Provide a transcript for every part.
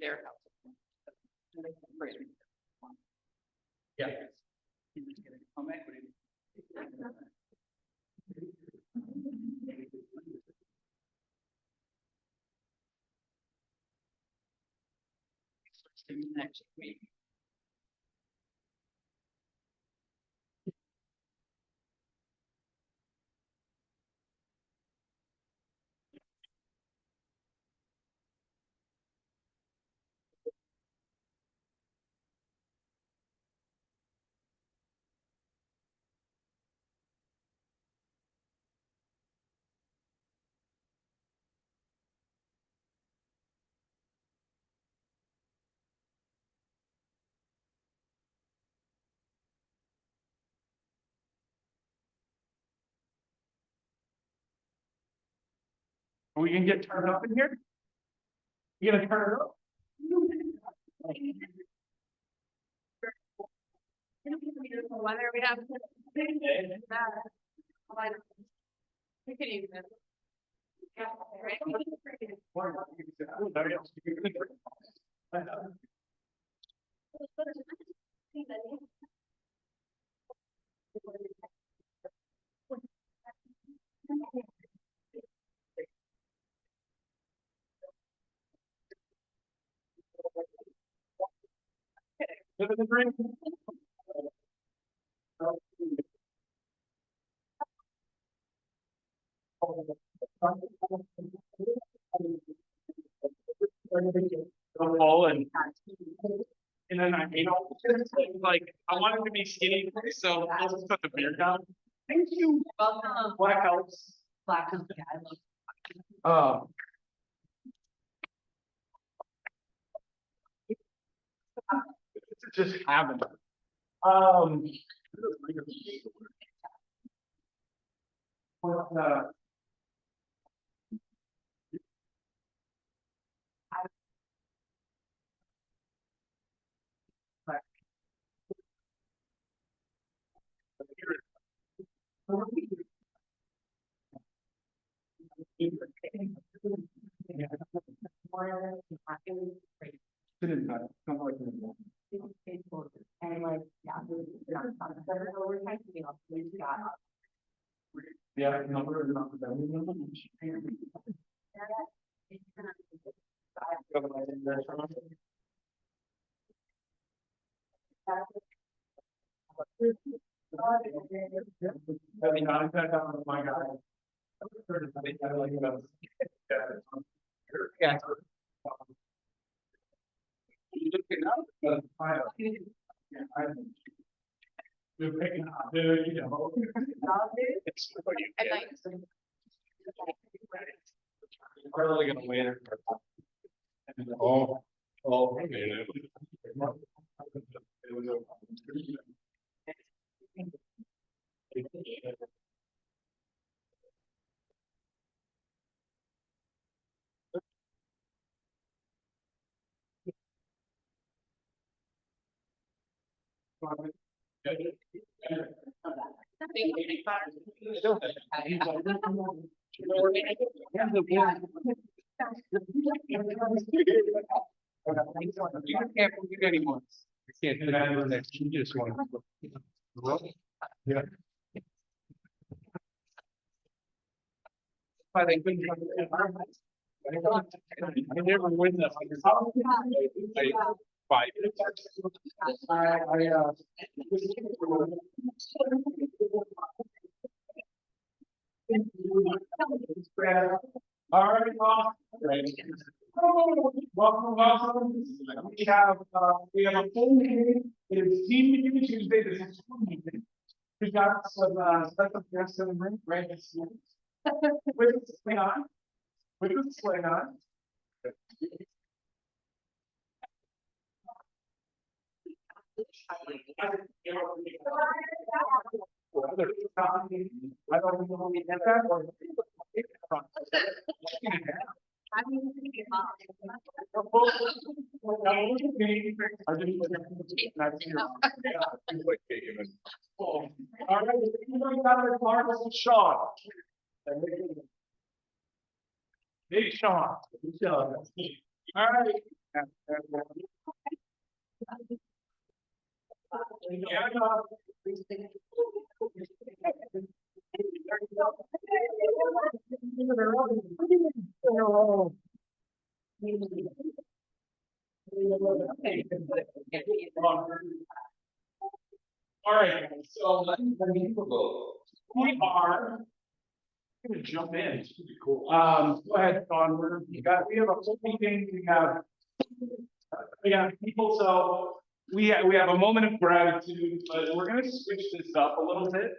Their house. Yeah. Home equity. Next week. Are we gonna get turned up in here? You gonna turn it up? Whether we have. We can use it. Yeah, right. Give it a drink. Fall and then like I wanted to be skinny, so I'll just put the beer down. Thank you. Welcome. Black helps. Black is bad. Just having. What And like, yeah, we're trying to be off, we got. yeah, number. My guy. Yeah. You're picking up, dude, you know. It's what you And get. like. Probably gonna win it. Oh, okay. You can't believe anymore. You can't do that next. You just want to. Yeah. But I couldn't. I never win the. Five. All right, well, welcome. We have a full meeting. It's team meeting Tuesday, this is full meeting. We got some, special guests in the room, right? With the swing on. With the swing on. I don't know we have that or. All right, Sean. Hey, Sean. All right. All right, so we are gonna jump in. It's pretty cool. Go ahead, Sean. We have a whole meeting. We have people, so we have a moment of gratitude, but we're gonna switch this up a little bit.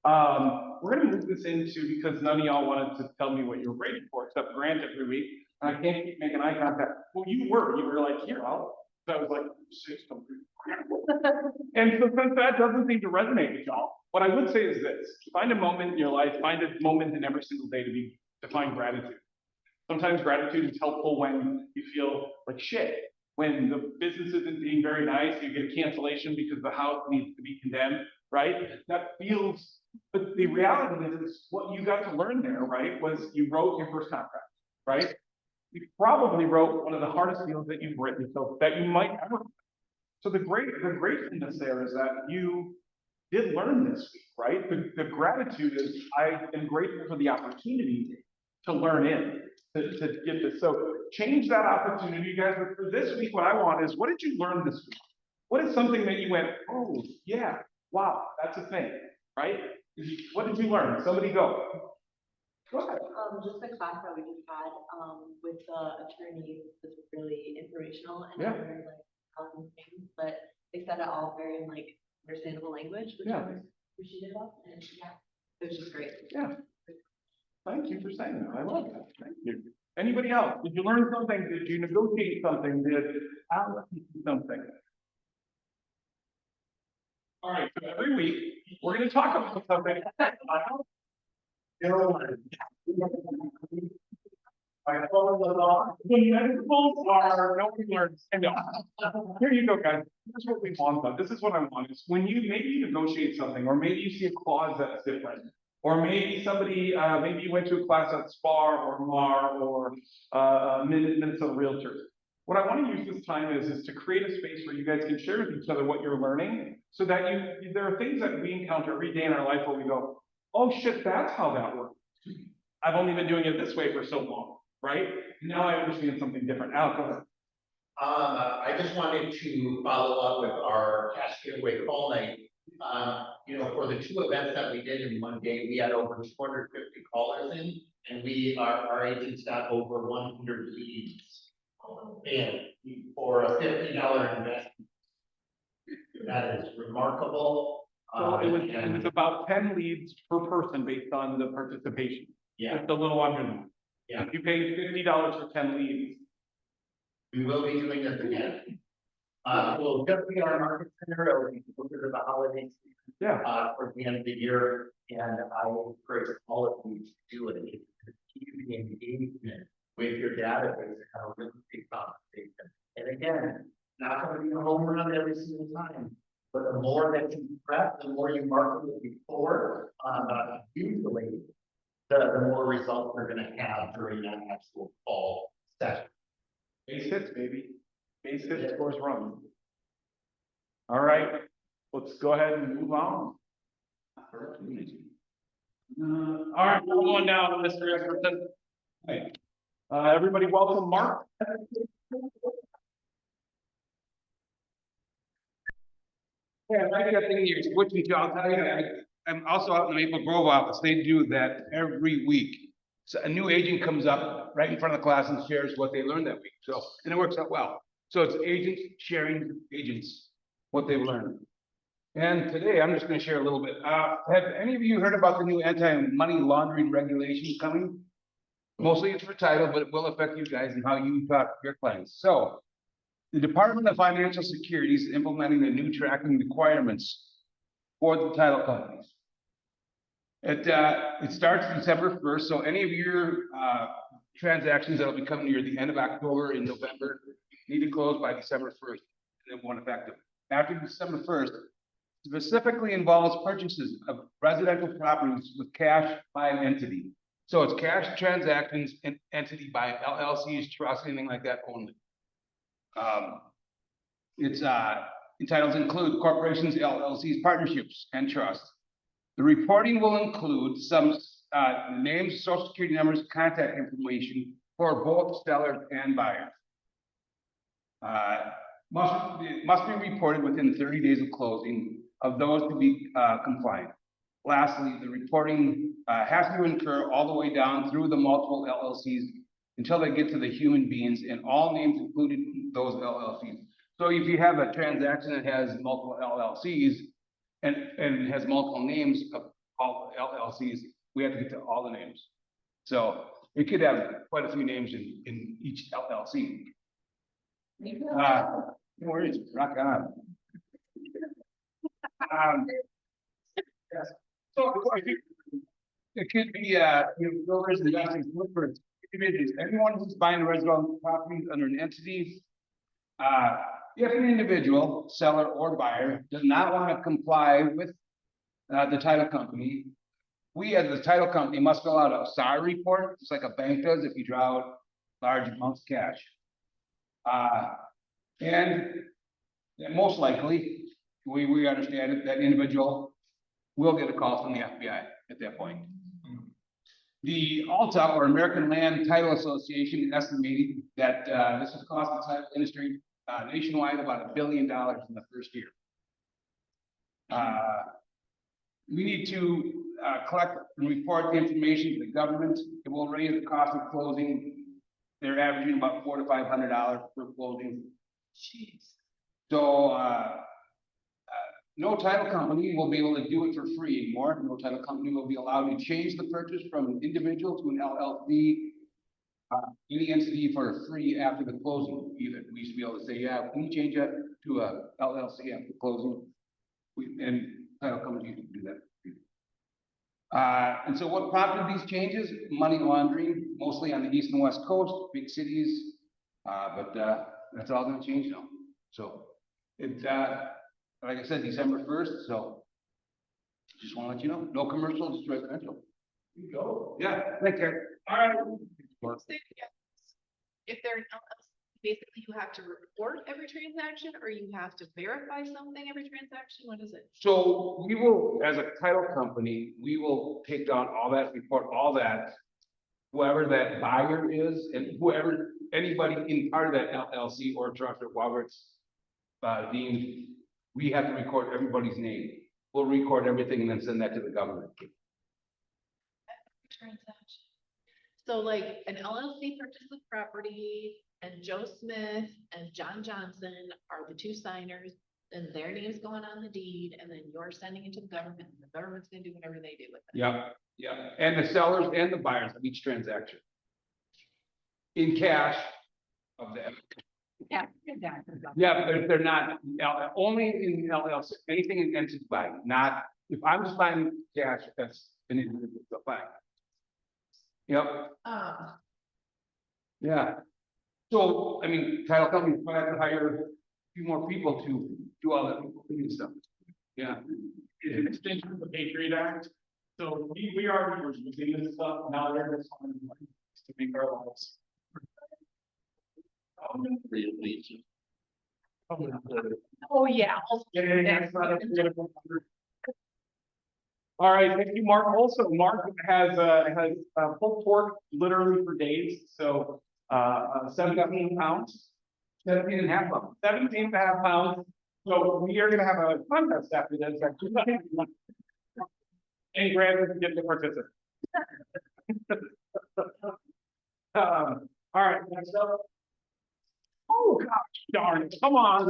We're gonna move this into, because none of y'all wanted to tell me what you're grateful for, except Grant every week. And I can't keep making eye contact. Well, you were like, here, so I was like, say something. And so since that doesn't seem to resonate with y'all, what I would say is this: find a moment in your life, find a moment in every single day to find gratitude. Sometimes gratitude is helpful when you feel like shit, when the business isn't being very nice, you get a cancellation because the house needs to be condemned, right? That feels, but the reality is what you got to learn there, right, was you wrote your first contract, right? You probably wrote one of the hardest deals that you've written, so that you might ever. So the gratefulness there is that you did learn this week, right? The gratitude is I am grateful for the opportunity to learn to get this. So change that opportunity, guys. But for this week, what I want is, what did you learn this week? What is something that you went, oh yeah, wow, that's a thing, right? What did you learn? Somebody go. Go ahead. Just the class that we just had, with the attorneys was really informational and Yeah. I learned like things, but they said it all very in like understandable language, which Yeah. I was appreciative of, and yeah, it was just great. Yeah. Thank you for saying that. I love that. Thank you. Anybody else? Did you learn something? Did you negotiate something? Did Alex do something? All right, so every week we're going to talk about something. I follow the law. The medicals are nobody learns. And here you go, guys. This is what we want, though. This is what I want: is when maybe you negotiate something, or maybe you see a clause that's different, or maybe somebody, maybe you went to a class at SPAR or MAR or Minnesota Realtors. What I want to use this time is to create a space where you guys can share with each other what you're learning, so that there are things that we encounter every day in our life where we go, oh shit, that's how that works. I've only been doing it this way for so long, right? Now I understand something different. Al, go ahead. I just wanted to follow up with our cash giveaway call night. For the two events that we did in one day, we had over 250 callers in, and our agents got over 100 leads. And for a $50 investment, that is remarkable. So it was about 10 leads per person based on the participation. Yeah. Just a little under that. Yeah. If you paid $50 for 10 leads. We will be doing this again. We'll just be our market center over the holiday season. Yeah. For the end of the year, and I encourage all of you to do it. Keep the engagement with your database and have a really big conversation. And again, not going to be a home run every single time, but the more that you prep, the more you market it before, usually the more results they're going to have during that actual fall session. Base hits, baby. Base hits, scores run. All right, let's go ahead and move on. All right, we're going down to Mr. Eckerson. Hey, everybody welcome Mark. Yeah, I got thing you're switching to, I'll tell you, I'm also out in the Maple Grove office, they do that every week. So a new agent comes up right in front of the class and shares what they learned that week, so, and it works out well. So it's agents sharing agents what they've learned. And today, I'm just gonna share a little bit. Have any of you heard about the new anti-money laundering regulation coming? Mostly it's for title, but it will affect you guys and how you talk to your clients. So the Department of Financial Securities is implementing the new tracking requirements for the title companies. It starts December 1st, so any of your transactions that'll be coming near the end of October and November need to close by December 1st, and then one effective. After December 1st, specifically involves purchases of residential properties with cash by an entity. So it's cash transactions and entity by LLCs, trusts, anything like that only. It's entitles include corporations, LLCs, partnerships, and trusts. The reporting will include some names, social security numbers, contact information for both sellers and buyers. Must be reported within 30 days of closing of those to be compliant. Lastly, the reporting has to incur all the way down through the multiple LLCs until they get to the human beings, and all names included in those LLCs. So if you have a transaction that has multiple LLCs and has multiple names of all LLCs, we have to get to all the names. So it could have quite a few names in each LLC. No worries, rock on. Yes. So I think it could be, builders, investors, look for individuals, anyone who's buying residential properties under an entity. If an individual, seller or buyer, does not want to comply with the title company, we as the title company must fill out a SAR report, just like a bank does if you draw out large amounts of cash. And most likely, we understand it, that individual will get a call from the FBI at that point. The ALTA, or American Land Title Association, estimated that this has cost the title industry nationwide about $1 billion in the first year. We need to collect and report the information to the government. It will raise the cost of closing. They're averaging about $400 to $500 per closing. Jeez. So no title company will be able to do it for free anymore. No title company will be allowed to change the purchase from an individual to an LLC, any entity for free after the closing. Even we used to be able to say, yeah, can you change that to a LLC after closing? And title companies used to do that. And so what prompted these changes? Money laundering, mostly on the East and West Coast, big cities. But that's all going to change now. So it's like I said, December 1st. So just want to let you know, no commercial, just residential. You go. Yeah, thank you. All right. If they're an LLC, basically you have to report every transaction, or you have to verify something every transaction. What is it? So we will, as a title company, we will take down all that, report all that, whoever that buyer is, and whoever, anybody in part of that LLC or trust or whoever it's deemed, we have to record everybody's name. We'll record everything and then send that to the government. Transaction. So like an LLC purchases property, and Joe Smith and John Johnson are the two signers, and their name's going on the deed, and then you're sending it to the government, and the government's gonna do whatever they do with it. Yeah, yeah, and the sellers and the buyers of each transaction. In cash of them. Yeah. Yeah, but they're not, only in LLC, anything in entity buying, not, if I'm just buying cash, that's an individual buying. Yep, yeah. So, I mean, title companies might have to hire a few more people to do all that stuff. Yeah. It's an extension of the Patriot Act. So we already were using this stuff, now they're just finding ways to make our lives. Oh, yeah. All right, thank you, Mark. Also, Mark has full torque literally for days, so 17 pounds. 17 and a half pounds. 17 and a half pounds. So we are gonna have a contest after this. And Grant doesn't get to participate. All right, next up. Oh, gosh, darn it, come on.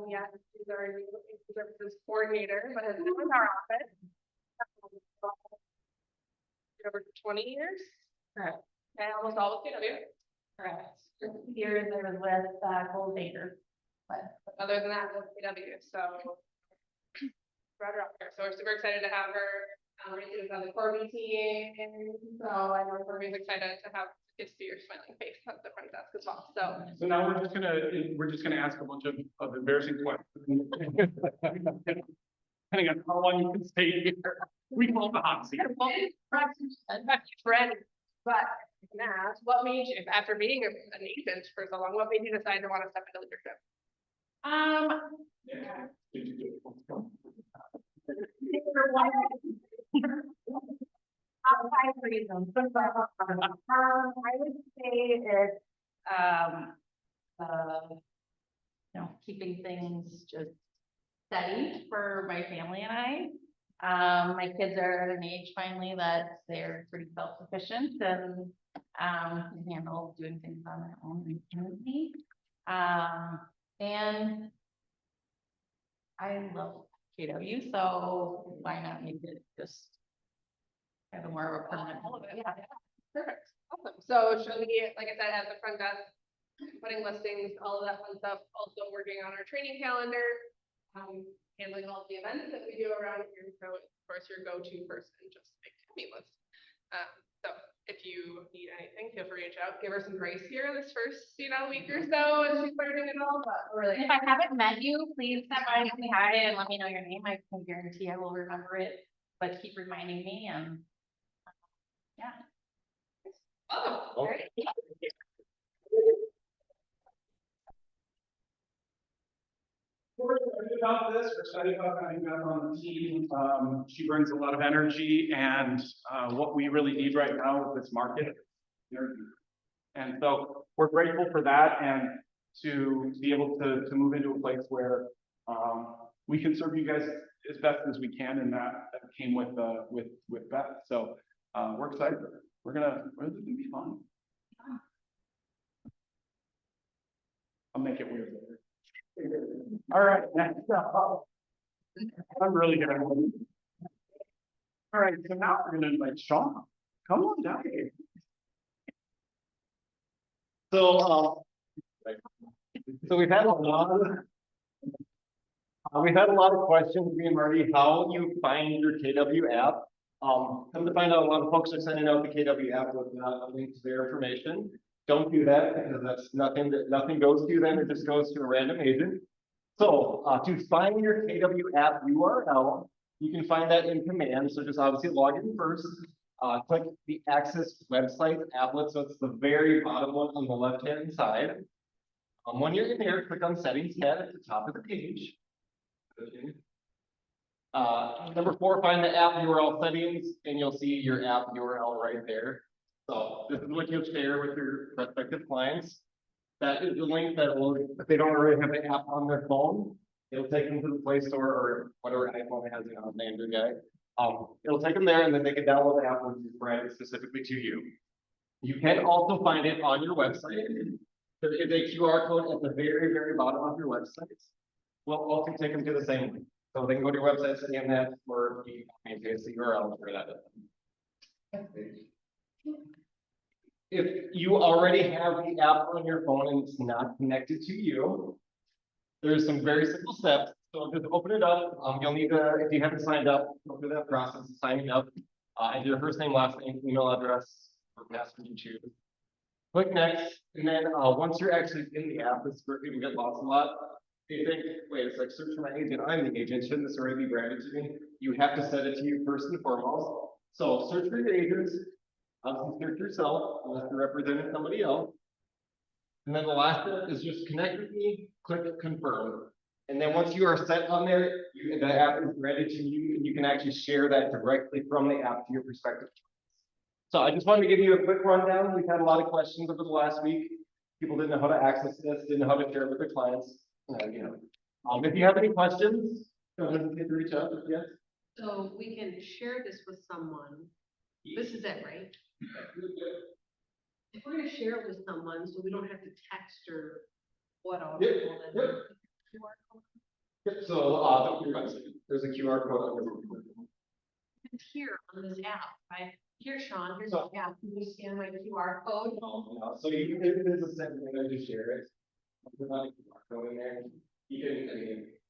Yeah, she's our legal services coordinator, but has been in our office over 20 years. Correct. And almost all with KW. Correct. Here there was with Gold Baker. But Other than that, with KW, so. Brought her up here, so we're super excited to have her. Racing is on the Corby team, so I know Corby's excited to have kids see your smiling face at the front desk as well, so. So now we're just gonna ask a bunch of embarrassing questions. Depending on how long you can stay here, we call the hot seat. Friend, but can I ask, what made you, after being an agent for so long, what made you decide to want to step into leadership? Five reasons. I would say it's, keeping things just steady for my family and I. My kids are at an age finally that they're pretty self-sufficient and, can handle doing things on their own independently. And I love KW, so why not make it just have a more of a permanent. Yeah, perfect, awesome. So she'll be, like I said, at the front desk, putting listings, all of that fun stuff, also working on our training calendar. Handling all the events that we do around here, so of course your go-to person, just like me list. So if you need anything, feel free to reach out, give her some grace here this first, week or so, as she's learning it all, but really. If I haven't met you, please stop by and say hi and let me know your name. I can guarantee I will remember it, but keep reminding me and. Yeah. Oh, great. We're excited about this, we're excited about having Beth on the team. She brings a lot of energy and, what we really need right now with this market. And so we're grateful for that and to be able to move into a place where, we can serve you guys as best as we can, and that came with Beth. So, we're excited. We're gonna be fun. I'll make it weird later. All right, next up. I'm really gonna. All right, so now we're gonna invite Sean. Come on down here. So we've had a lot of questions, me and Marty, how you find your KW app. Come to find out, a lot of folks are sending out the KW app with not a link to their information. Don't do that, because that's nothing goes to them, it just goes to a random agent. So, to find your KW app URL, you can find that in command, so just obviously log in first. Click the Access Website applet, so it's the very bottom one on the left-hand side. When you're in there, click on Settings tab at the top of the page. Number 4, find the app URL settings, and you'll see your app URL right there. So this is what you'll share with your prospective clients. That is the link that will, if they don't already have the app on their phone, it'll take them to the Play Store or whatever iPhone has it on the Android guy. It'll take them there, and then they can download the app, which is branded specifically to you. You can also find it on your website. There is a QR code at the very, very bottom of your website. We'll also take them to the same link. So they can go to your website, scan that, or you can paste the URL for that. If you already have the app on your phone and it's not connected to you, there's some very simple steps. So just open it up. You'll need to, if you haven't signed up, go through that process of signing up. Enter your first name, last name, email address, or password you choose. Click next, and then once you're actually in the app, this is where people get lost a lot. They think, wait, it's like search for my agent. I'm the agent. Shouldn't this already be branded to me? You have to set it to you first and foremost. So search for your agents. Obviously, search yourself unless you're representing somebody else. And then the last step is just connect with me, click confirm. And then once you are set on there, the app is ready to you, and you can actually share that directly from the app to your prospective clients. So I just wanted to give you a quick rundown. We've had a lot of questions over the last week. People didn't know how to access this, didn't know how to share it with their clients. If you have any questions, don't hesitate to reach out. Yes. So we can share this with someone. This is it, right? If we're gonna share it with someone, so we don't have to text or what all. Yep. So your website, there's a QR code on your. It's here on this app, right? Here, Sean, here's the app. Can you scan my QR code? No, so it is a second thing, I just share it. Put on a QR code in there. You can,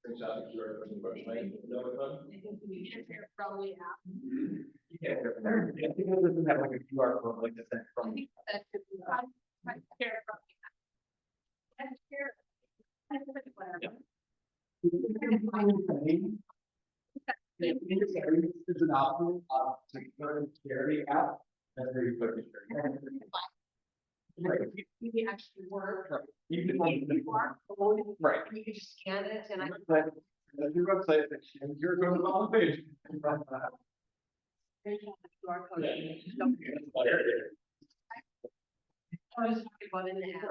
Reach out to QR code and website. Is that what's on? I think we should hear probably app. Yeah, I think it doesn't have like a QR code like this. I think that could be. I care from the app. I care. Whatever. There's an option to share the app. That's where you put it. Right. Maybe actually work. You can. QR code. Right. You can just scan it and I. But your website, you're going to the page. There's a QR code. Yeah. I was talking about in the app.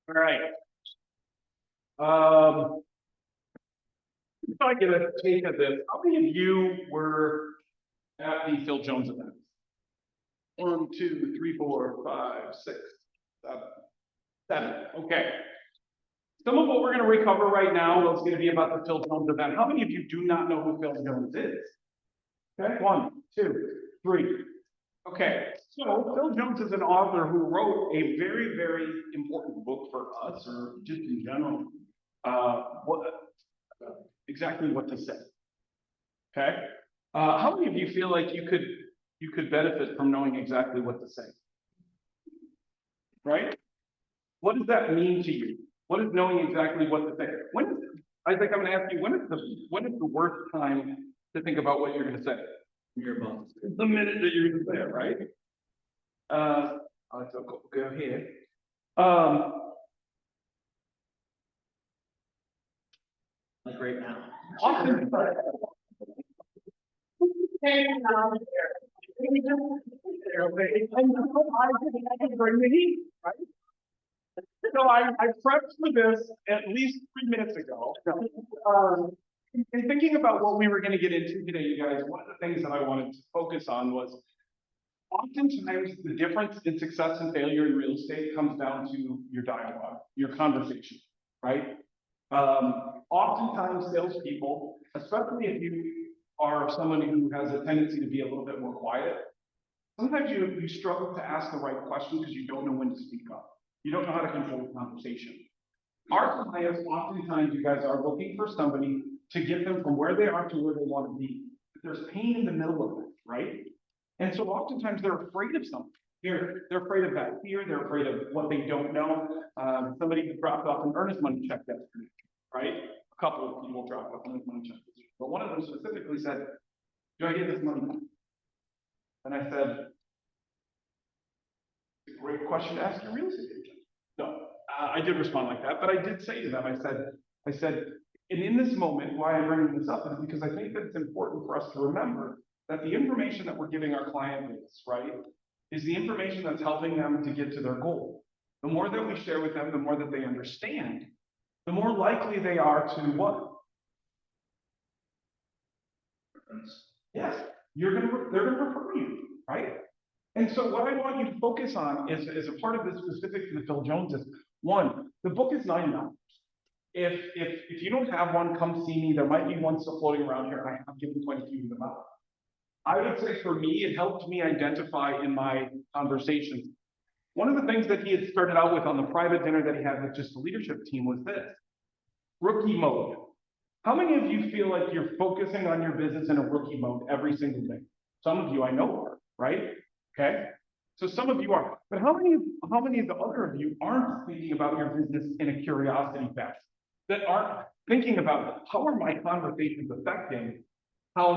All right. If I get a take of this, how many of you were at the Phil Jones event? 1, 2, 3, 4, 5, 6, 7. Okay. Some of what we're going to recover right now is going to be about the Phil Jones event. How many of you do not know who Phil Jones is? Okay, 1, 2, 3. Okay, so Phil Jones is an author who wrote a very, very important book for us, or just in general, exactly what to say. Okay, how many of you feel like you could benefit from knowing exactly what to say? Right? What does that mean to you? What is knowing exactly what to say? I think I'm going to ask you, when is the worst time to think about what you're going to say? Your boss. The minute that you're going to say it, right? Let's go here. Like right now. Often. So I prepped for this at least 3 minutes ago. In thinking about what we were going to get into today, you guys, one of the things that I wanted to focus on was oftentimes the difference in success and failure in real estate comes down to your dialogue, your conversation, right? Oftentimes salespeople, especially if you are someone who has a tendency to be a little bit more quiet, sometimes you struggle to ask the right question because you don't know when to speak up. You don't know how to control the conversation. Our clients, oftentimes you guys are looking for somebody to get them from where they are to where they want to be. There's pain in the middle of it, right? And so oftentimes they're afraid of something. They're afraid of that fear. They're afraid of what they don't know. Somebody dropped off an earnest money check yesterday, right? A couple of people dropped off an earnest money check, but one of them specifically said, "Do I get this money back?" And I said, "It's a great question to ask your real estate agent." No, I did respond like that, but I did say to them, I said, and in this moment, why I'm bringing this up is because I think that it's important for us to remember that the information that we're giving our client base, right, is the information that's helping them to get to their goal. The more that we share with them, the more that they understand, the more likely they are to what? Yes, they're gonna refer you, right? And so what I want you to focus on is a part of this specific to the Phil Jones is, one, the book is $9. If you don't have one, come see me. There might be one still floating around here. I have given quite a few of them out. I would say for me, it helped me identify in my conversations. One of the things that he had started out with on the private dinner that he had with just the leadership team was this: rookie mode. How many of you feel like you're focusing on your business in a rookie mode every single day? Some of you I know are, right? Okay. So some of you are, but how many of the other of you aren't thinking about your business in a curiosity fashion? That aren't thinking about how are my conversations affecting how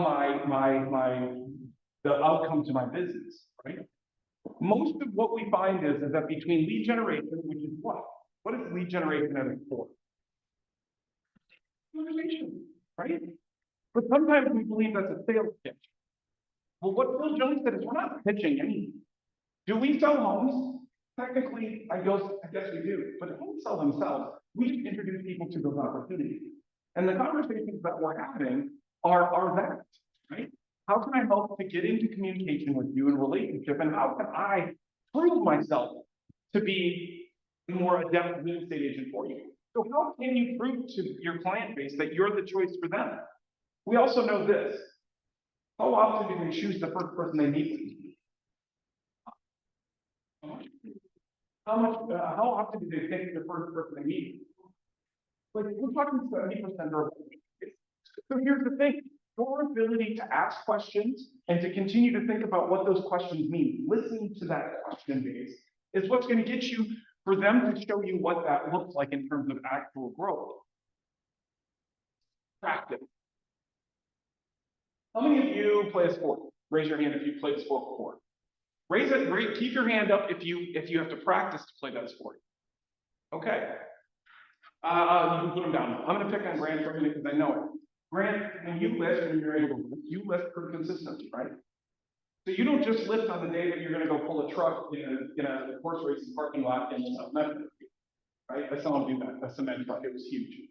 the outcome to my business, right? Most of what we find is that between lead generation, which is what? What is lead generation at its core? Conversation, right? But sometimes we believe that's a sales pitch. Well, what Phil Jones said is we're not pitching anything. Do we sell homes? Technically, I guess we do, but homes sell themselves. We should introduce people to those opportunities. And the conversations that we're having are that, right? How can I help to get into communication with you in relationship? And how can I prove myself to be a more adept real estate agent for you? So how can you prove to your client base that you're the choice for them? We also know this. How often do they choose the first person they meet with? How often do they pick the first person they meet? Like, we're talking 70% or. So here's the thing, your ability to ask questions and to continue to think about what those questions mean, listen to that question base, is what's gonna get you, for them to show you what that looks like in terms of actual growth. Practice. How many of you play a sport? Raise your hand if you played a sport before. Raise it, keep your hand up if you have to practice to play that sport. Okay. You can put them down. I'm gonna pick on Grant for a minute because I know it. Grant, when you lift and you're able to lift, you lift pretty consistently, right? So you don't just lift on the day that you're gonna go pull a truck in a horse racing parking lot in South Memphis, right? I saw him do that, a cement truck, it was huge.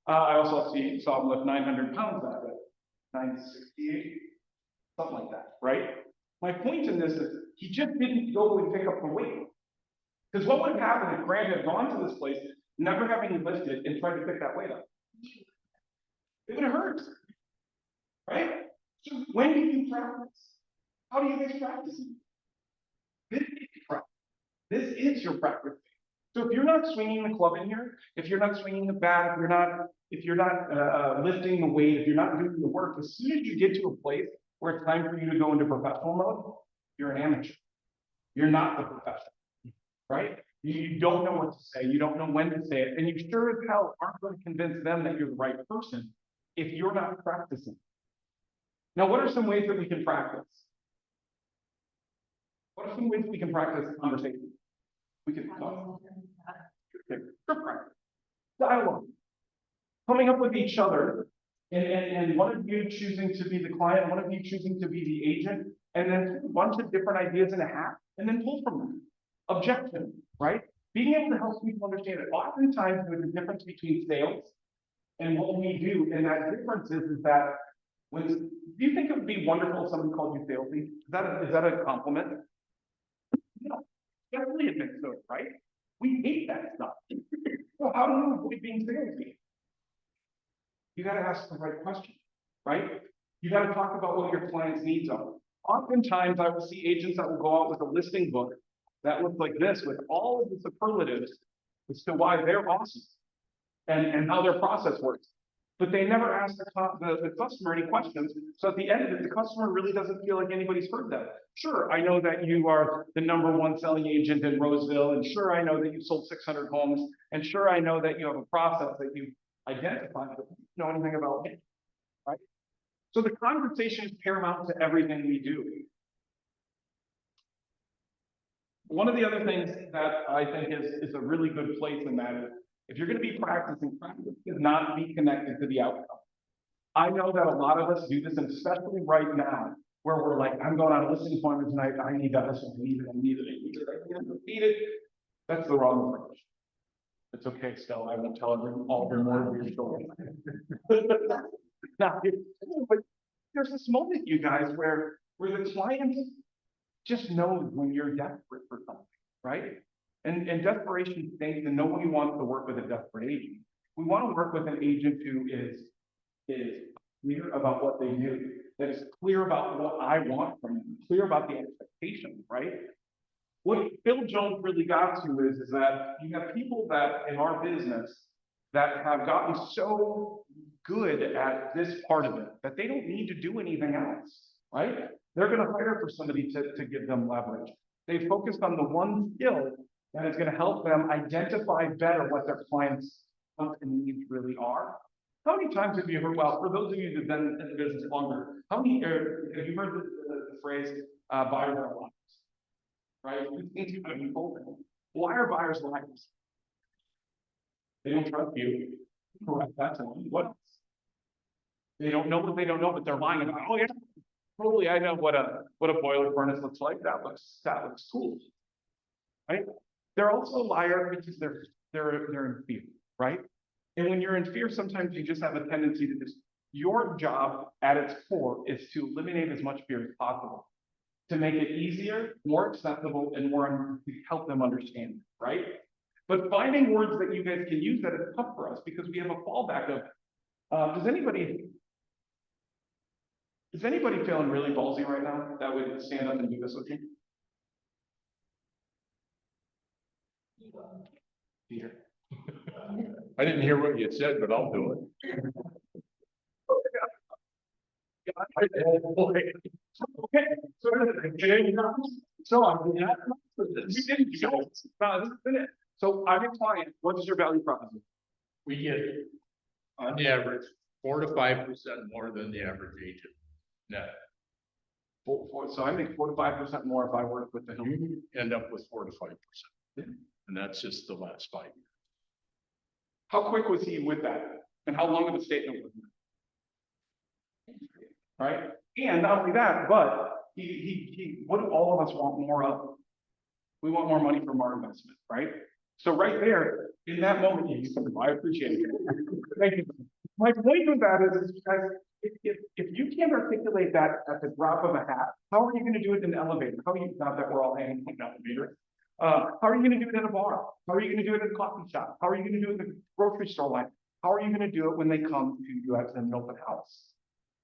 I also saw him lift 900 pounds that day, 968, something like that, right? My point in this is, he just didn't go and pick up the weight. Because what would have happened if Grant had gone to this place, never having lifted and tried to pick that weight up? It would have hurt, right? So when do you practice? How do you guys practice? This is practice. This is your practice. So if you're not swinging the club in here, if you're not swinging the bat, if you're not lifting the weight, if you're not doing the work, as soon as you get to a place where it's time for you to go into professional mode, you're an amateur. You're not the professional, right? You don't know what to say. You don't know when to say it. And you sure as hell aren't going to convince them that you're the right person if you're not practicing. Now, what are some ways that we can practice? What are some ways we can practice conversation? We can talk. Dialogue. Coming up with each other, and one of you choosing to be the client, one of you choosing to be the agent, and then a bunch of different ideas in a hat, and then pull from them. Objection, right? Being able to help people understand it. Oftentimes, there's a difference between sales and what we do, and that difference is that when, do you think it would be wonderful if somebody called you salesy? Is that a compliment? No, definitely admit so, right? We hate that stuff. So how do you avoid being salesy? You gotta ask the right question, right? You gotta talk about what your client's needs are. Oftentimes, I will see agents that will go out with a listing book that looks like this, with all of the superlatives as to why they're awesome and how their process works. But they never ask the customer any questions. So at the end of it, the customer really doesn't feel like anybody's heard them. Sure, I know that you are the #1 selling agent in Roseville, and sure, I know that you sold 600 homes, and sure, I know that you have a process that you identified, but you don't know anything about me, right? So the conversation is paramount to everything we do. One of the other things that I think is a really good place in that is, if you're going to be practicing, practice does not be connected to the outcome. I know that a lot of us do this, and especially right now, where we're like, I'm going on a listing appointment tonight, I need that listing, I need it. That's the wrong approach. It's okay, Stella, I won't tell everyone all the more of your story. Now, but there's this moment, you guys, where the client just knows when you're desperate for something, right? And desperation stinks, and nobody wants to work with a desperate agent. We want to work with an agent who is clear about what they do, that is clear about what I want from them, clear about the expectations, right? What Phil Jones really got to is that you have people that in our business that have gotten so good at this part of it that they don't need to do anything else, right? They're going to hire for somebody to give them leverage. They focused on the one skill that is going to help them identify better what their clients' wants and needs really are. How many times have you heard, well, for those of you that have been in the business longer, how many have you heard the phrase, buyers are liars, right? Why are buyers liars? They don't trust you. Correct, that's what. They don't know what they don't know, but they're lying about, oh yeah, totally, I know what a boiler furnace looks like, that looks cool, right? They're also a liar because they're in fear, right? And when you're in fear, sometimes you just have a tendency to your job at its core is to eliminate as much fear as possible, to make it easier, more accessible, and more to help them understand, right? But finding words that you guys can use that is tough for us because we have a fallback of, does anybody Is anybody feeling really ballsy right now that would stand up and do this with you? Peter. I didn't hear what you said, but I'll do it. Okay, so I'm, we didn't go, no, this is it. So I'm a client, what is your value proposition? We get, on the average, 4 to 5% more than the average agent. Net, So I make 4 to 5% more if I work with the Hilton. you end up with 4 to 5%. And that's just the last 5 years. How quick was he with that? And how long of a statement was it? Right? And not only that, but what do all of us want more of? We want more money from our investment, right? So right there, in that moment, I appreciate it. Thank you. My point with that is because if you can't articulate that at the drop of a hat, how are you gonna do it in the elevator? How are you, not that we're all hanging in the elevator. How are you gonna do it in a bar? How are you gonna do it in a coffee shop? How are you gonna do it in the grocery store line? How are you gonna do it when they come to you at an open house?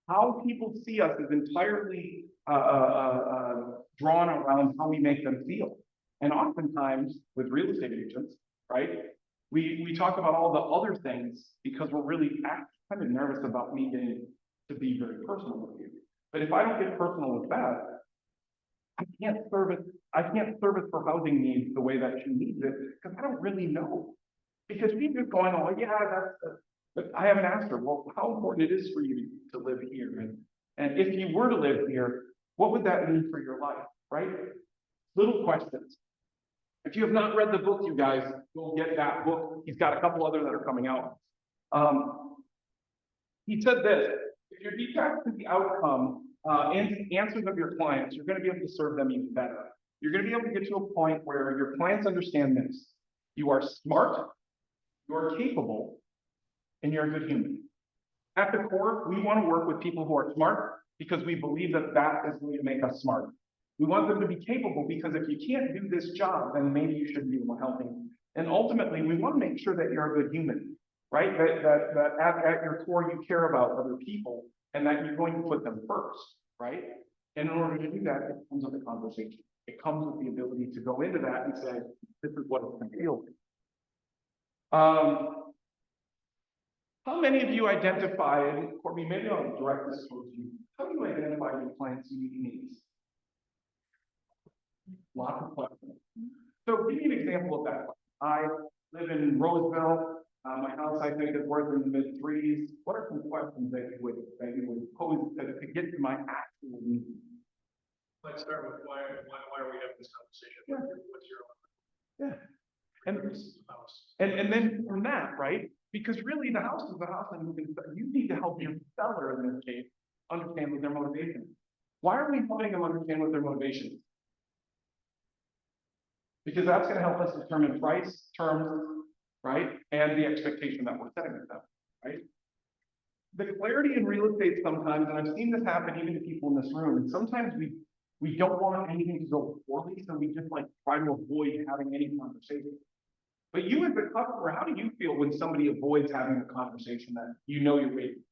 How people see us is entirely drawn around how we make them feel. And oftentimes with real estate agents, right? We talk about all the other things because we're really kind of nervous about me getting to be very personal with you. But if I don't get personal with that, I can't service for housing needs the way that she needs it, because I don't really know. Because she's just going, oh, yeah, but I haven't asked her, well, how important it is for you to live here. And if you were to live here, what would that mean for your life, right? Little questions. If you have not read the book, you guys, go get that book. He's got a couple other that are coming out. He said this, if you're detached to the outcome and answers of your clients, you're going to be able to serve them even better. You're going to be able to get to a point where your clients understand this. You are smart, you are capable, and you're a good human. At the core, we want to work with people who are smart because we believe that that is going to make us smart. We want them to be capable because if you can't do this job, then maybe you shouldn't be helping. And ultimately, we want to make sure that you're a good human, right? That at your core, you care about other people and that you're going to put them first, right? And in order to do that, it comes with a conversation. It comes with the ability to go into that and say, this is what it's going to feel like. How many of you identify, and Courtney, maybe I'll direct this towards you. How do you identify your client's unique needs? Lots of questions. So give me an example of that. I live in Roseville. My house, I think, is worth in the mid-3s. What are some questions that you would pose to get to my actual needs? Let's start with why are we having this conversation? Yeah. What's your? Yeah. And then from that, right? Because really the house is the house, and you need to help your seller in this case understand what their motivation is. Why are we helping them understand what their motivation is? Because that's going to help us determine price, terms, right? And the expectation that we're setting with them, right? The clarity in real estate sometimes, and I've seen this happen even to people in this room, and sometimes we don't want anything to go poorly, so we just like try to avoid having any conversation. But you as a customer, how do you feel when somebody avoids having a conversation that you know you're waiting?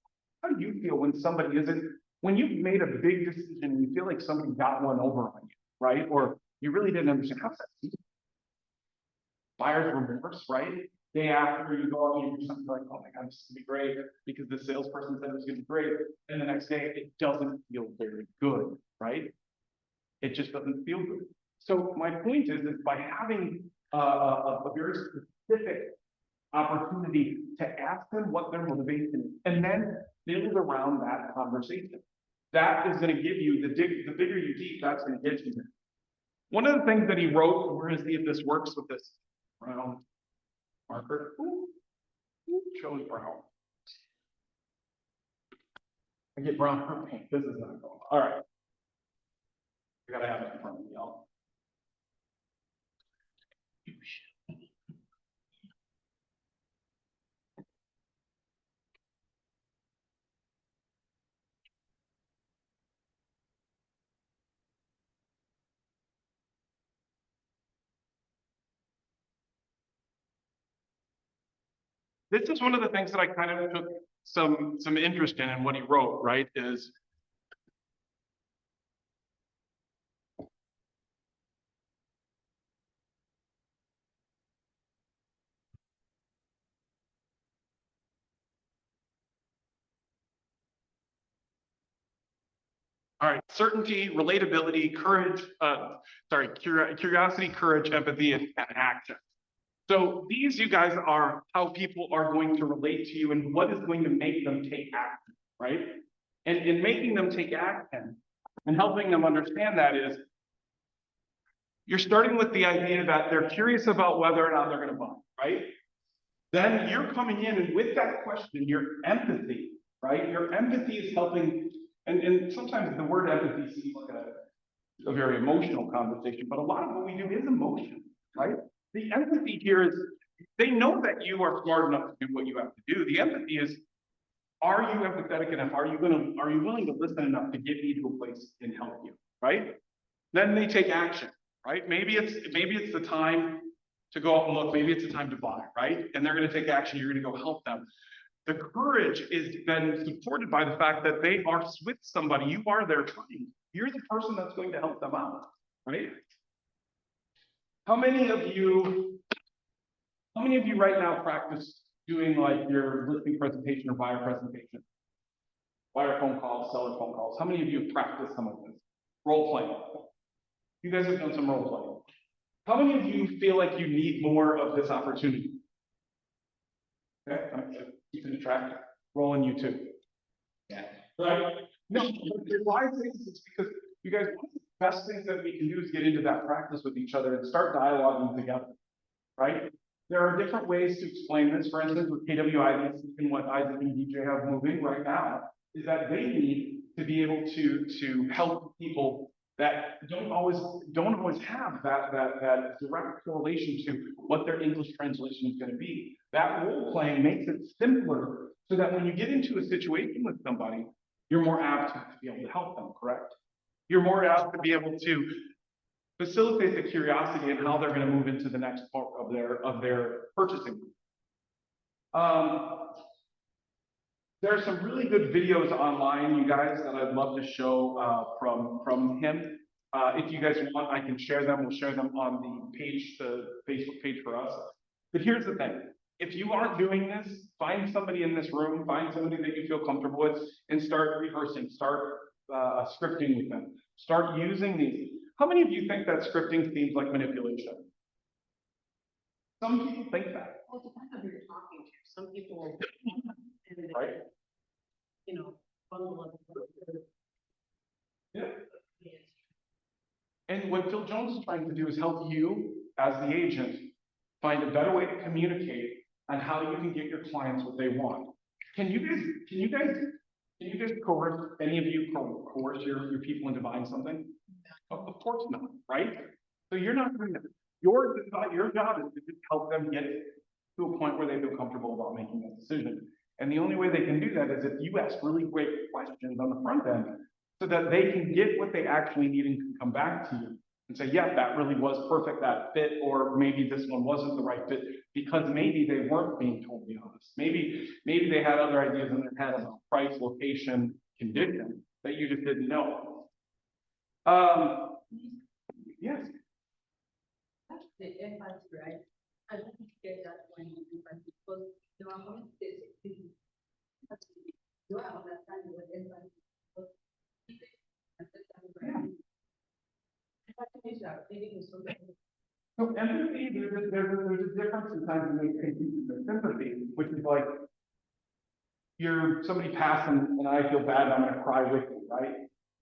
How do you feel when somebody isn't, when you've made a big decision and you feel like somebody got one over on you, right? Or you really didn't understand, how's that feel? Buyer's remorse, right? Day after you go out and you do something like, oh my God, this is gonna be great because the salesperson said it was gonna be great. And the next day it doesn't feel very good, right? It just doesn't feel good. So my point is that by having a very specific opportunity to ask them what their motivation is, and then build around that conversation, that is going to give you the bigger you deep, that's going to get you there. One of the things that he wrote, we're going to see if this works with this brown marker. Shows brown. I get brown for paint. This is not going. All right. I gotta have it in front of me, y'all. This is one of the things that I kind of took some interest in what he wrote, right? Is All right, certainty, relatability, courage, curiosity, courage, empathy, and action. So these, you guys, are how people are going to relate to you and what is going to make them take action, right? And in making them take action and helping them understand that is, you're starting with the idea that they're curious about whether or not they're going to buy, right? Then you're coming in and with that question, your empathy, right? Your empathy is helping, and sometimes the word empathy seems like a very emotional conversation, but a lot of what we do is emotion, right? The empathy here is, they know that you are smart enough to do what you have to do. The empathy is, are you empathetic enough? Are you willing to listen enough to get me to a place and help you, right? Then they take action, right? Maybe it's the time to go out and look, maybe it's the time to buy, right? And they're gonna take action, you're gonna go help them. The courage is then supported by the fact that they are with somebody, you are their friend. You're the person that's going to help them out, right? How many of you right now practice doing like your listing presentation or buyer presentation? Buyer phone calls, seller phone calls. How many of you have practiced some of this? Role playing. You guys have done some role playing. How many of you feel like you need more of this opportunity? Okay, I'm keeping track. Rolling you too. Yeah. Right? No, why I say this is because you guys, one of the best things that we can do is get into that practice with each other and start dialoguing together, right? There are different ways to explain this. For instance, with KWI, and what Isaac and DJ have moving right now is that they need to be able to help people that don't always have that direct correlation to what their English translation is going to be. That role playing makes it simpler so that when you get into a situation with somebody, you're more apt to be able to help them, correct? You're more apt to be able to facilitate the curiosity and how they're going to move into the next part of their purchasing. There are some really good videos online, you guys, that I'd love to show from him. If you guys want, I can share them. We'll share them on the page, the Facebook page for us. But here's the thing. If you aren't doing this, find somebody in this room, find somebody that you feel comfortable with, and start rehearsing, start scripting with them. Start using these. How many of you think that scripting seems like manipulation? Some people think that. Well, it depends on who you're talking to. Some people, Right? you know, bundle of. Yeah. And what Phil Jones is trying to do is help you, as the agent, find a better way to communicate on how you can get your clients what they want. Can you guys coerce, any of you coerce your people into buying something? Of course not, right? So you're not doing that. Your job is to just help them get to a point where they feel comfortable about making that decision. And the only way they can do that is if you ask really great questions on the front end so that they can get what they actually need and can come back to you and say, yeah, that really was perfect, that fit, or maybe this one wasn't the right fit, because maybe they weren't being totally honest. Maybe they had other ideas in their head about price, location, condition that you just didn't know. Yes. The empathy, right? I don't get that when you empathy, because you are going to say, you are understanding what empathy is. So empathy, there's a difference sometimes in the sympathy, which is like you're somebody passing and I feel bad and I'm gonna cry with you, right?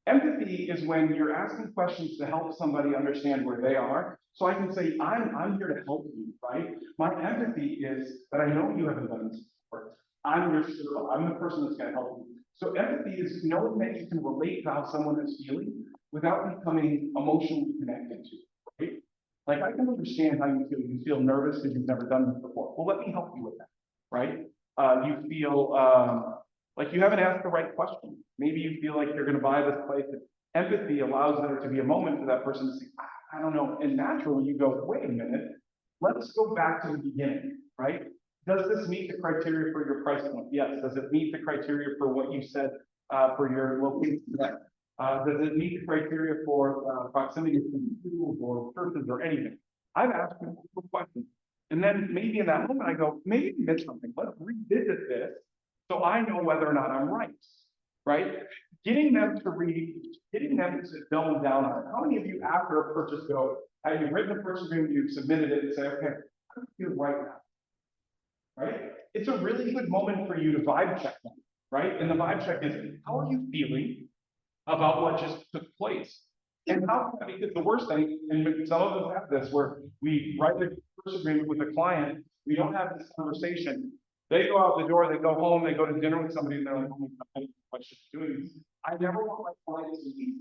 Empathy is when you're asking questions to help somebody understand where they are. So I can say, I'm here to help you, right? My empathy is that I know you haven't done this before. I'm your circle. I'm the person that's gonna help you. So empathy is knowing that you can relate to how someone is feeling without becoming emotionally connected to it, right? Like I can understand how you feel. You feel nervous because you've never done this before. Well, let me help you with that, right? You feel like you haven't asked the right question. Maybe you feel like you're going to buy this place. Empathy allows there to be a moment for that person to say, I don't know. And naturally you go, wait a minute, let's go back to the beginning, right? Does this meet the criteria for your price point? Yes. Does it meet the criteria for what you said for your location? Yes. Does it meet the criteria for proximity to schools or churches or anything? I've asked them questions. And then maybe in that moment I go, maybe you missed something. Let's revisit this so I know whether or not I'm right. right? Getting them to read, getting them to double down on it. How many of you after a purchase go, have you written a purchase agreement, you've submitted it and say, okay, how do you feel right now? Right? It's a really good moment for you to vibe check them, right? And the vibe check is, how are you feeling about what just took place? And how, because the worst thing, and some of us have this, where we write a purchase agreement with a client, we don't have this conversation. They go out the door, they go home, they go to dinner with somebody, and they're like, oh my God, what's she doing? I never want my clients to leave,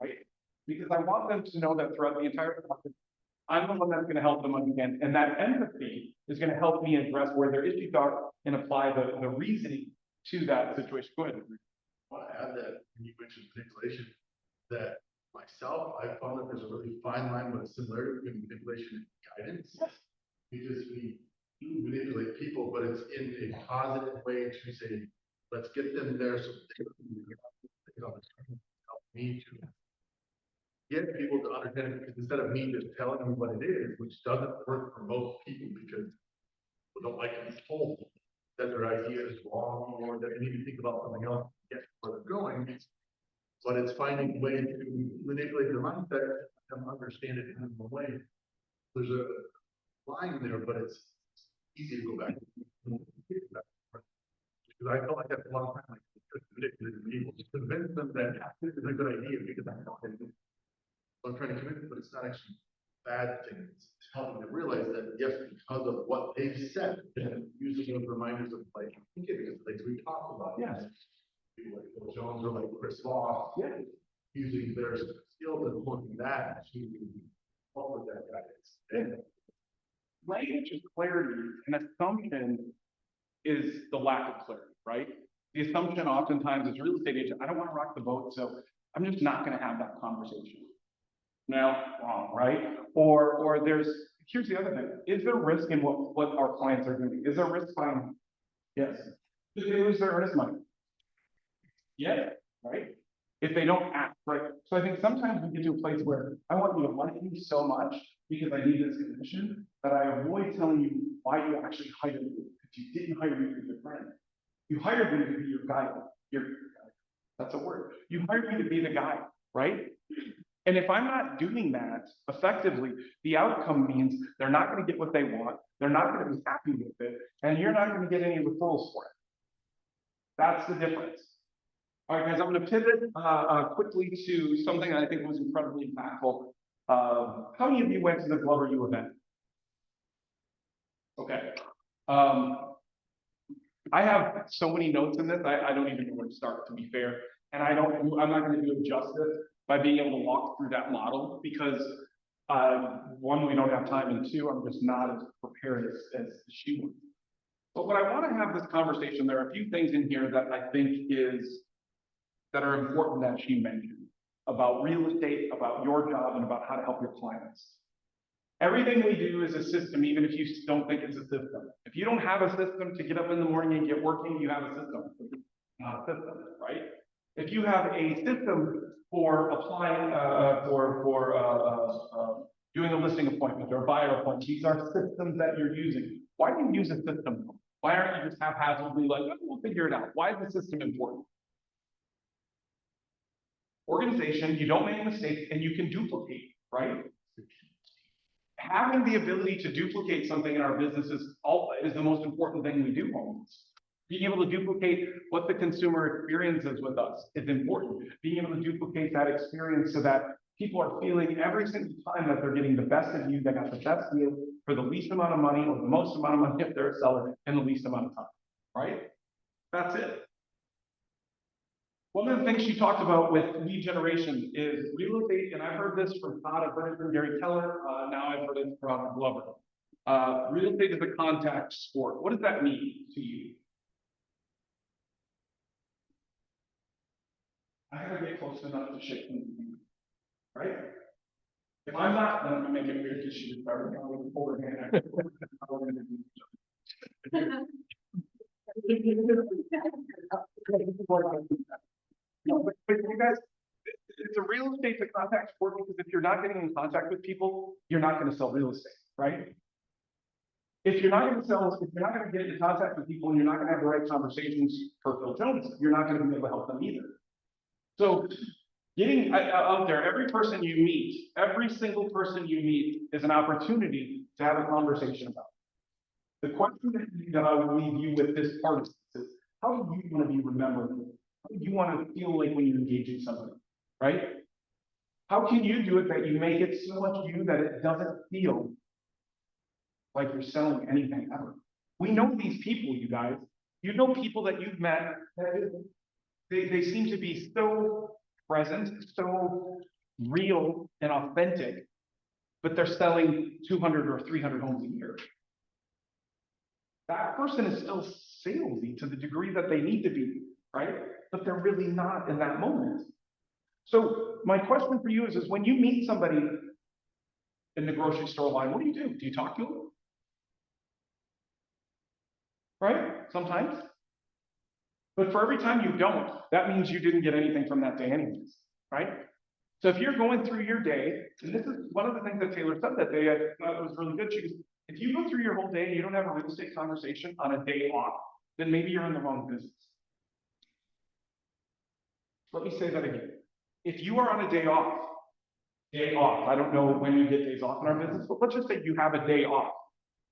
right? Because I want them to know that throughout the entire process, I'm the one that's gonna help them understand, and that empathy is gonna help me address where their issues are and apply the reasoning to that situation. Go ahead. I want to add that when you mentioned manipulation, that myself, I found that there's a really fine line with similarity between manipulation and guidance. Because we do manipulate people, but it's in a positive way to say, let's get them there so they can help me to get people to understand it, because instead of me just telling them what it is, which doesn't work for most people because people don't like to be told that their idea is wrong or that they need to think about something else to get where they're going. But it's finding a way to manipulate their mindset and understand it in a way. There's a line there, but it's easy to go back. Because I felt like that's a long time, like, manipulate people, to convince them that this is a good idea because I know it. I'm trying to convince them, but it's not actually a bad thing. It's helping them realize that yes, because of what they've said, and using those reminders of like, because things we talked about. Yes. People like Bill Jones or like Chris Voss. Yeah. Using their skills and looking that to help with that guidance. And Language is clarity, and assumption is the lack of clarity, right? The assumption oftentimes is real estate agent, I don't want to rock the boat, so I'm just not going to have that conversation. No, wrong, right? Or here's the other thing, is there risk in what our clients are doing? Is there risk buying? Yes. Do they lose their earnest money? Yeah, right? If they don't act, right? So I think sometimes we get to a place where I want you to like me so much because I need this commission that I avoid telling you why you actually hired me. Because you didn't hire me to be your friend. You hired me to be your guide. That's a word. You hired me to be the guy, right? And if I'm not doing that effectively, the outcome means they're not going to get what they want. They're not going to be happy with it. And you're not going to get any referrals for it. That's the difference. All right, guys, I'm going to pivot quickly to something that I think was incredibly impactful. How many of you went to the Glover U event? Okay. I have so many notes in this, I don't even know where to start, to be fair. And I'm not going to do it justice by being able to walk through that model because one, we don't have time, and two, I'm just not as prepared as she was. But what I want to have this conversation, there are a few things in here that I think that are important that she mentioned about real estate, about your job, and about how to help your clients. Everything we do is a system, even if you don't think it's a system. If you don't have a system to get up in the morning and get working, you have a system. It's not a system, right? If you have a system for applying, doing a listing appointment or a buyer appointment, these are systems that you're using. Why do you use a system? Why aren't you just haphazardly like, oh, we'll figure it out? Why is the system important? Organization, you don't make mistakes and you can duplicate, right? Having the ability to duplicate something in our business is the most important thing we do almost. Being able to duplicate what the consumer experiences with us is important. Being able to duplicate that experience so that people are feeling every single time that they're getting the best of you, they got the best deal for the least amount of money or the most amount of money if they're a seller in the least amount of time, right? That's it. One of the things she talked about with lead generation is real estate, and I've heard this from Todd, I've heard it from Gary Keller, now I've heard it from Glover. Real estate is a contact sport. What does that mean to you? I gotta get close enough to shake them, right? If I'm not, then I'm gonna make it weird because she just started going over hand. No, but you guys, it's a real estate to contact sport because if you're not getting in contact with people, you're not going to sell real estate, right? If you're not gonna sell, if you're not gonna get into contact with people and you're not gonna have the right conversations for Phil Jones, you're not gonna be able to help them either. So getting out there, every person you meet, every single person you meet is an opportunity to have a conversation about. The question that I would leave you with this part is, how do you want to be remembered? How do you want to feel like when you're engaging somebody, right? How can you do it that you make it so much you that it doesn't feel like you're selling anything ever? We know these people, you guys. You know people that you've met, they seem to be so present, so real and authentic, but they're selling 200 or 300 homes a year. That person is still salesy to the degree that they need to be, right? But they're really not in that moment. So my question for you is when you meet somebody in the grocery store line, what do? Do you talk to them? Right? Sometimes. But for every time you don't, that means you didn't get anything from that day anyways, right? So if you're going through your day, and this is one of the things that Taylor said that day, I thought was really good. She goes, if you go through your whole day and you don't have a real estate conversation on a day off, then maybe you're in the wrong business. Let me say that again. If you are on a day off, I don't know when you get days off in our business, but let's just say you have a day off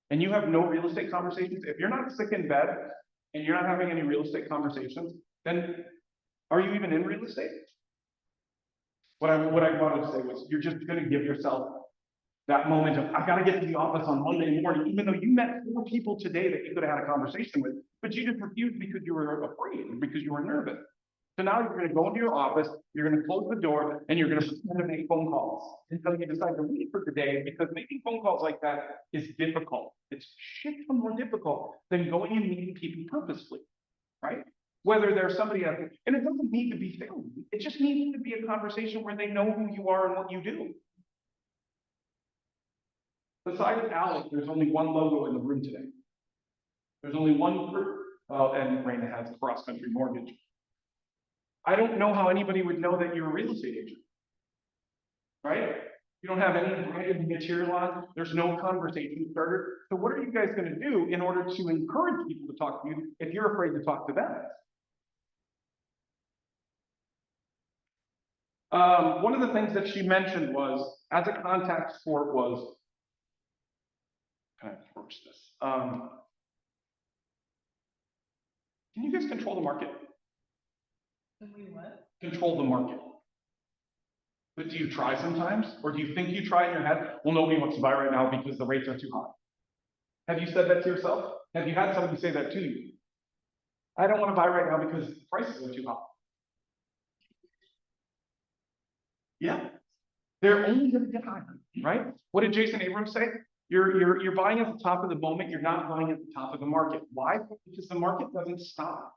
and you have no real estate conversations. If you're not sick in bed and you're not having any real estate conversations, then are you even in real estate? What I wanted to say was you're just going to give yourself that moment of, I got to get to the office on Monday morning, even though you met 4 people today that you could have had a conversation with, but you just refused because you were afraid, because you were nervous. So now you're going to go into your office, you're going to close the door, and you're going to pretend to make phone calls until you decide to leave for the day, because making phone calls like that is difficult. It's shit ton more difficult than going and meeting people purposely, right? Whether there's somebody out there, and it doesn't need to be salesy. It just needs to be a conversation where they know who you are and what you do. Besides Alex, there's only one logo in the room today. There's only one group. Well, and Raina has a cross-country mortgage. I don't know how anybody would know that you're a real estate agent, right? You don't have any branded material on. There's no conversation starter. So what are you guys going to do in order to encourage people to talk to you if you're afraid to talk to them? One of the things that she mentioned was, as a contact sport was, how can I approach this? Can you guys control the market? Can we what? Control the market. But do you try sometimes? Or do you think you try in your head, well, nobody wants to buy right now because the rates are too high? Have you said that to yourself? Have you had somebody say that to you? I don't want to buy right now because the prices are too high. Yeah, they're only going to get higher, right? What did Jason Abrams say? You're buying at the top of the moment. You're not buying at the top of the market. Why? Because the market doesn't stop.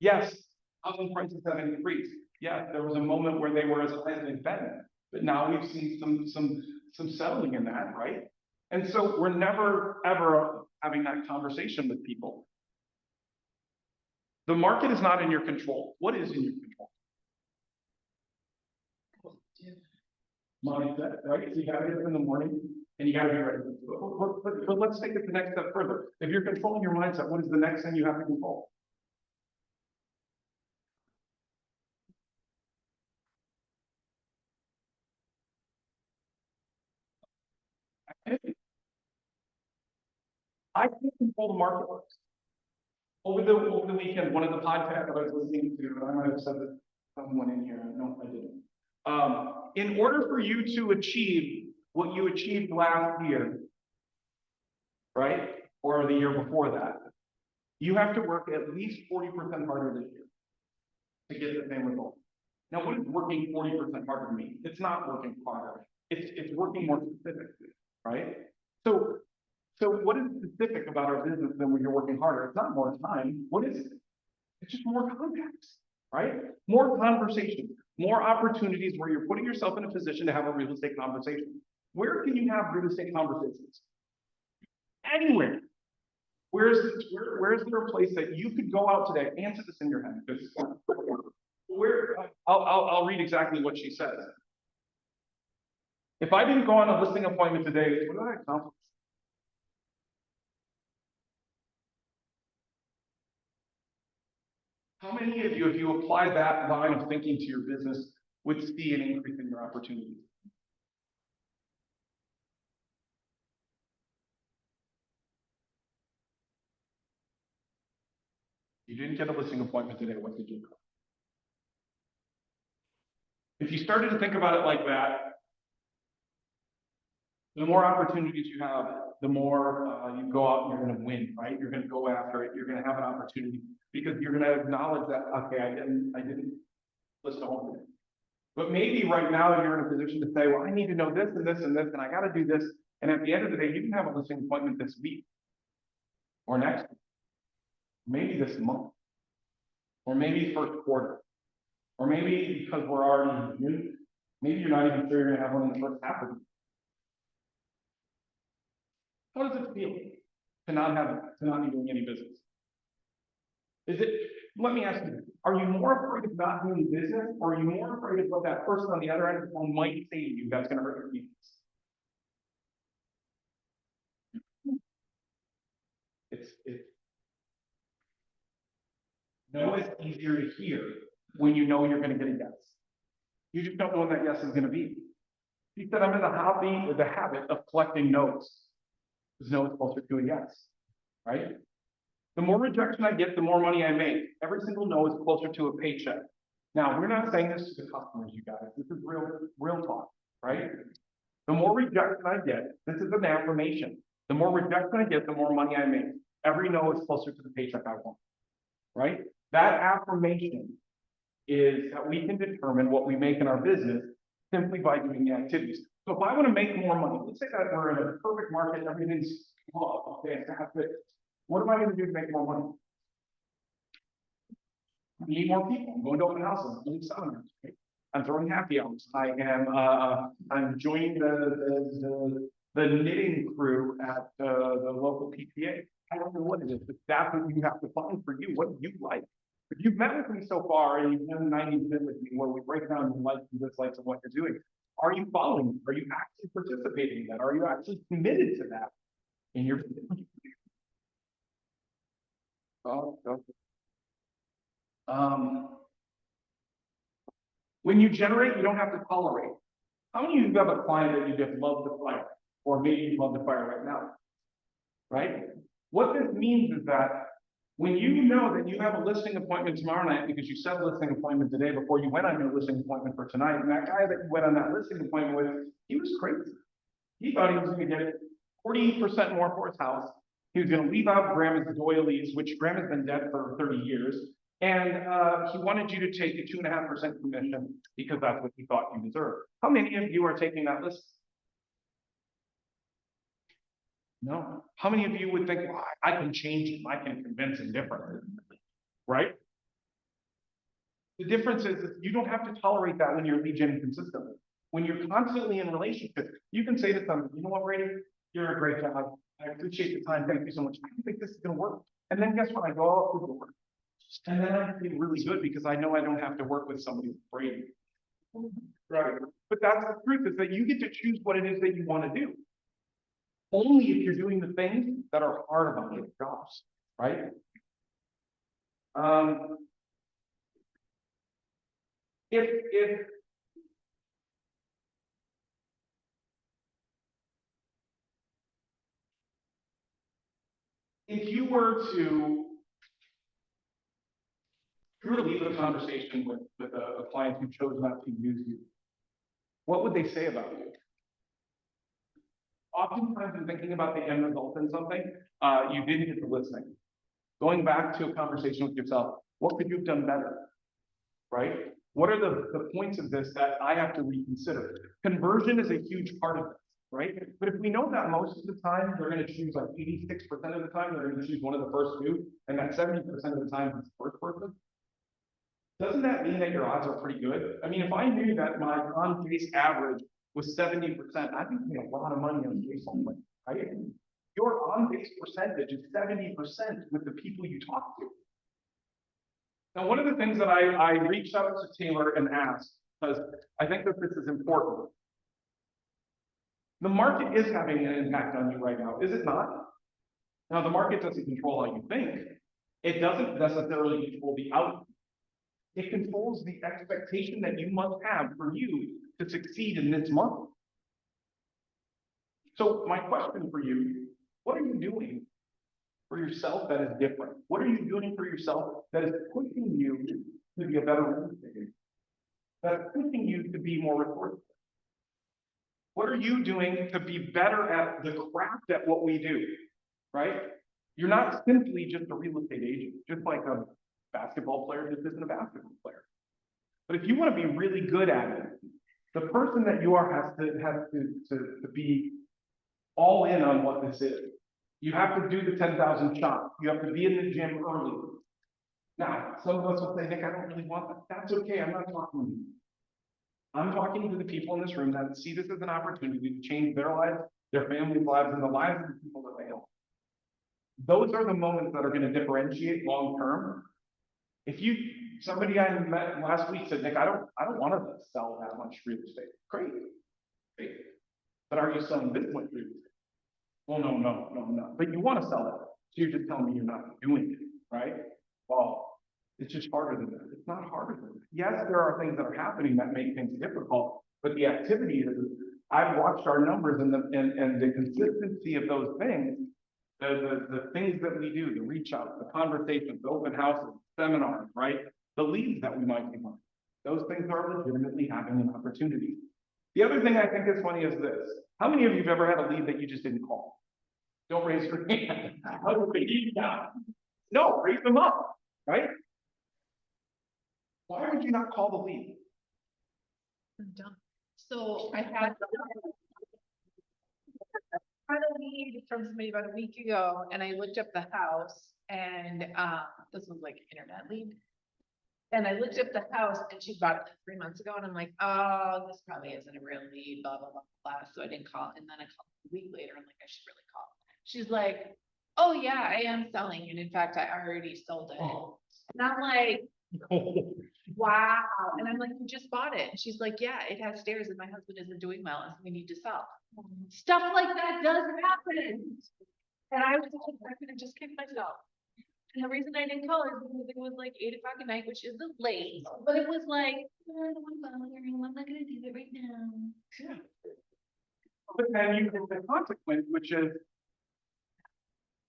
Yes, housing prices have increased. Yeah, there was a moment where they were as high as they've been, but now we've seen some settling in that, right? And so we're never ever having that conversation with people. The market is not in your control. What is in your control? Mindset, right? So you gotta get up in the morning and you gotta be ready. But let's take it the next step further. If you're controlling your mindset, what is the next thing you have to control? I can't control the market. Over the weekend, one of the podcasts that I was listening to, and I might have said that someone in here, no, I didn't. In order for you to achieve what you achieved last year, right? Or the year before that, you have to work at least 40% harder this year to get the same result. Now, what does working 40% harder mean? It's not working harder. It's working more specifically, right? So what is specific about our business than when you're working harder? It's not more time. What is it? It's just more contacts, right? More conversations, more opportunities where you're putting yourself in a position to have a real estate conversation. Where can you have real estate conversations? Anywhere. Where is there a place that you could go out today? Answer this in your head. I'll read exactly what she says. If I didn't go on a listing appointment today, what did I accomplish? How many of you, if you apply that line of thinking to your business, would see an increase in your opportunities? You didn't get a listing appointment today, what did you do? If you started to think about it like that, the more opportunities you have, the more you go out and you're gonna win, right? You're gonna go after it, you're gonna have an opportunity, because you're gonna acknowledge that, okay, I didn't list a home today. But maybe right now you're in a position to say, well, I need to know this and this and this, and I gotta do this. And at the end of the day, you can have a listing appointment this week. Or next week. Maybe this month. Or maybe first quarter. Or maybe because we're already in June, maybe you're not even sure you're gonna have one in the first half of the year. How does it feel to not be doing any business? Let me ask you, are you more afraid of not doing business, or are you more afraid of what that person on the other end of the phone might say to you that's gonna hurt your feelings? No, it's easier to hear when you know you're gonna get a yes. You just don't know what that yes is gonna be. He said, I'm in the habit of collecting no's. Because no is closer to a yes, right? The more rejection I get, the more money I make. Every single no is closer to a paycheck. Now, we're not saying this to the customers, you guys. This is real talk, right? The more rejection I get, this is an affirmation. The more rejection I get, the more money I make. Every no is closer to the paycheck I want, right? That affirmation is that we can determine what we make in our business simply by doing the activities. So if I want to make more money, let's say that we're in a perfect market, everything's fantastic. What am I going to do to make more money? I need more people. I'm going to open houses. I'm doing seminars. Right? I'm throwing happy hours. I'm joining the knitting crew at the local PTA. I don't know what it is, but that's what you have to find for you. What do you like? If you've met with me so far and you've done 90 minutes with me where we break down your likes and dislikes of what you're doing, are you following? Are you actually participating in that? Are you actually committed to that in your business? When you generate, you don't have to tolerate. How many of you have a client that you just love to fire, or maybe you love to fire right now? Right? What this means is that when you know that you have a listing appointment tomorrow night because you set a listing appointment today before you went on your listing appointment for tonight, and that guy that you went on that listing appointment with, he was crazy. He thought he was going to get 40% more for his house. He was going to leave out Grandma's doilies, which Grandma's been dead for 30 years. And he wanted you to take a 2.5% commission because that's what he thought you deserved. How many of you are taking that list? No. How many of you would think, well, I can change him, I can convince him differently, right? The difference is that you don't have to tolerate that when you're lead gen consistently. When you're constantly in relationship, you can say to someone, you know what, Brady, you're a great job. I appreciate the time. Thank you so much. I don't think this is going to work. And then guess what? I go out the door. And then I feel really good because I know I don't have to work with somebody with Brady. Right. But that's the truth, is that you get to choose what it is that you want to do. Only if you're doing the things that are hard about your jobs, right? If you were to leave a conversation with a client who chose not to use you, what would they say about you? Oftentimes, in thinking about the end result in something, you didn't get the listening. Going back to a conversation with yourself, what could you have done better? Right? What are the points of this that I have to reconsider? Conversion is a huge part of this, right? But if we know that most of the time, they're going to choose like 86% of the time, they're going to choose one of the first two, and that 70% of the time it's the first person. Doesn't that mean that your odds are pretty good? I mean, if I knew that my on-base average was 70%, I'd be paying a lot of money on base only, right? Your on-base percentage is 70% with the people you talk to. Now, one of the things that I reached out to Taylor and asked, because I think that this is important. The market is having an impact on you right now, is it not? Now, the market doesn't control how you think, It doesn't necessarily control the outcome. It controls the expectation that you must have for you to succeed in this month. So my question for you, what are you doing for yourself that is different? What are you doing for yourself that is pushing you to be a better real estate agent? That's pushing you to be more resourceful? What are you doing to be better at the craft at what we do, right? You're not simply just a real estate agent, just like a basketball player just isn't a basketball player. But if you want to be really good at it, the person that you are has to be all in on what this is. You have to do the 10,000 shots. You have to be in the gym early. Now, some of us will say, Nick, I don't really want that. That's okay. I'm not talking to you. I'm talking to the people in this room that see this as an opportunity to change their lives, their family's lives, and the lives of the people that they help. Those are the moments that are going to differentiate long term. If somebody I met last week said, Nick, I don't want to sell that much real estate. Great. But are you selling this much real estate? Well, no. But you want to sell it. So you're just telling me you're not doing it, right? Well, it's just harder than that. It's not harder than that. Yes, there are things that are happening that make things difficult, but the activity is, I've watched our numbers and the consistency of those things, the things that we do, the reach out, the conversations, the open houses, seminars, right? The leads that we might be on. Those things are legitimately having an opportunity. The other thing I think is funny is this. How many of you have ever had a lead that you just didn't call? Don't raise your hand. No, raise them up, right? Why would you not call the lead? I'm done. So I had a lead from somebody about a week ago and I looked up the house and, this was like internet lead. And I looked up the house and she bought it like 3 months ago and I'm like, oh, this probably isn't a real lead, blah, blah, blah, blah. So I didn't call. And then I called a week later. I'm like, I should really call. She's like, oh yeah, I am selling. And in fact, I already sold it. And I'm like, wow. And I'm like, you just bought it. And she's like, yeah, it has stairs and my husband isn't doing well and so we need to sell. Stuff like that does happen. And I was like, I could have just kicked myself. And the reason I didn't call her is because it was like 8 o'clock at night, which isn't late, but it was like, "Oh, I don't want to bother you. I'm not gonna do that right now." Yeah. But then you get the consequence, which is.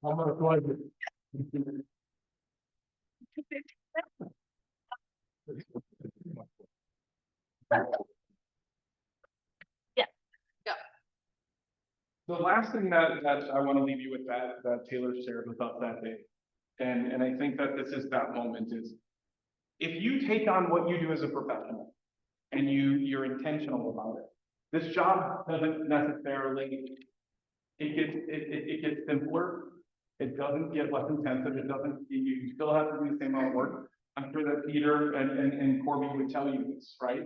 I'm gonna go ahead. The last thing that I want to leave you with that Taylor shared with us that day, and I think that this is that moment is, if you take on what you do as a professional and you're intentional about it, this job doesn't necessarily, it gets simpler. It doesn't get less intensive. It doesn't, you still have to do the same amount of work. I'm sure that Peter and Corby would tell you this, right?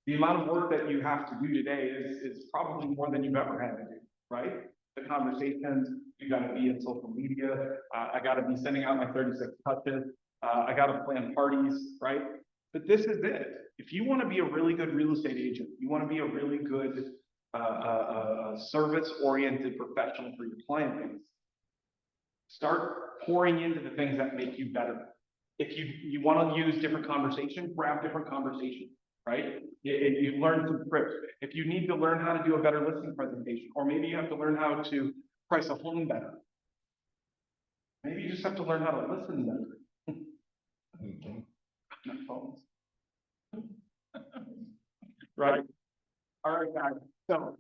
The amount of work that you have to do today is probably more than you've ever had to do, right? The conversations, you gotta be in social media. I gotta be sending out my 36 touches. I gotta plan parties, right? But this is it. If you wanna be a really good real estate agent, you wanna be a really good service-oriented professional for your client base, start pouring into the things that make you better. If you want to use different conversation, grab different conversation, right? You learn some scripts. If you need to learn how to do a better listing presentation, or maybe you have to learn how to price a home better. Maybe you just have to learn how to listen better. Not phones. Right? All right, guys. So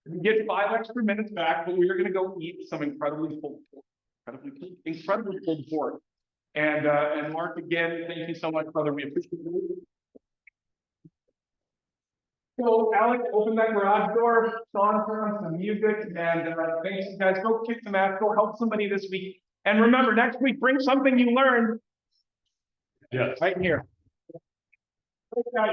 we get 5 extra minutes back, but we are going to go eat some incredibly pulled pork. And Mark, again, thank you so much, brother. We appreciate it. So Alex, open that garage door, Sean, turn on some music, and thanks you guys. Go kick some ass, go help somebody this week. And remember, next week, bring something you learned. Yes. Right here. Thanks, guys.